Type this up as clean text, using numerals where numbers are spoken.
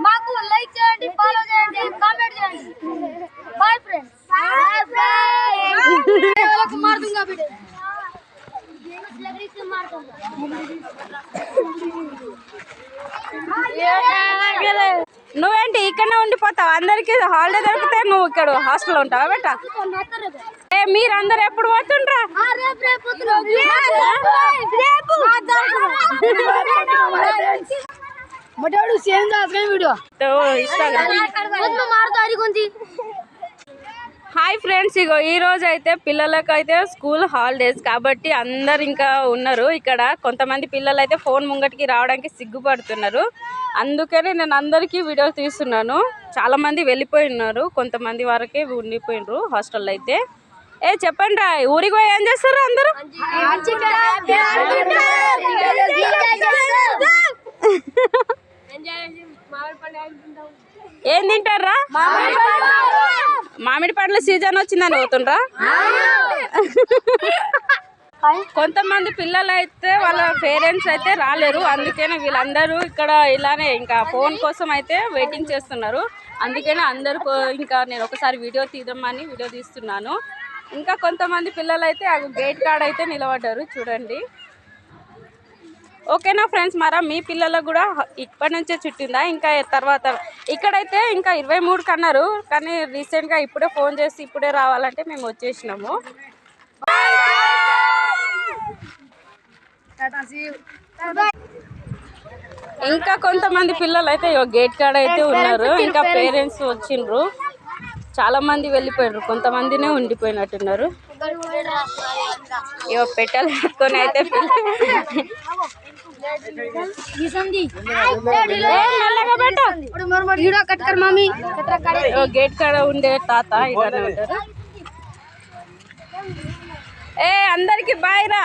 మాకు లైక్ చేయండి, ఫాలో చేయండి, కామెంట్ చేయండి. Bye friends. మారుతుంగా బిడ్డ నువ్వేంటి ఇక్కడనే ఉండిపోతావు? అందరికి హాలిడే దొరికితే నువ్వు ఇక్కడ హాస్టల్లో ఉంటావా బెట్ట? మీరందరు ఎప్పుడు పోతుండ్రా? హాయ్ ఫ్రెండ్స్, ఇగో ఈ రోజు అయితే పిల్లలకు అయితే స్కూల్ హాలిడేస్ కాబట్టి అందరు ఇంకా ఉన్నారు ఇక్కడ. కొంతమంది పిల్లలు అయితే ఫోన్ ముంగటికి రావడానికి సిగ్గుపడుతున్నారు. అందుకని నేను అందరికీ వీడియో తీస్తున్నాను. చాలా మంది వెళ్ళిపోయి ఉన్నారు, కొంతమంది వరకే ఉండిపోయినరు హాస్టల్లో అయితే. చెప్పండి రా, ఊరికి పోయి ఏం చేస్తారు అందరూ? ఏం తింటారా? మామిడి పండ్ల సీజన్ వచ్చిందని పోతుండ్రా? కొంతమంది పిల్లలు అయితే వాళ్ళ పేరెంట్స్ అయితే రాలేరు, అందుకనే వీళ్ళందరూ ఇక్కడ ఇలానే ఇంకా ఫోన్ కోసం అయితే వెయిటింగ్ చేస్తున్నారు. అందుకనే అందరూ ఇంకా నేను ఒకసారి వీడియో తీద్దామని వీడియో తీస్తున్నాను. ఇంకా కొంతమంది పిల్లలు అయితే గేట్ కాడ అయితే నిలబడ్డారు, చూడండి. ఓకేనా ఫ్రెండ్స్, మరా మీ పిల్లలకు కూడా ఇప్పటి నుంచే చుట్టిందా? ఇంకా తర్వాత ఇక్కడైతే ఇంకా 23కి అన్నారు, కానీ రీసెంట్గా ఇప్పుడే ఫోన్ చేసి ఇప్పుడే రావాలంటే మేము వచ్చేసినాము. ఇంకా కొంతమంది పిల్లలు అయితే గేట్ కాడ అయితే ఉన్నారు, ఇంకా పేరెంట్స్ వచ్చిండ్రు. చాలా మంది వెళ్ళిపోయారు, కొంతమందినే ఉండిపోయినట్టున్నారు. ఇవో పెట్టెలు పెట్టుకొని అయితే గేట్ కాడ ఉండే తాత ఇలానే ఉంటారు. అందరికి బాయ్ రా.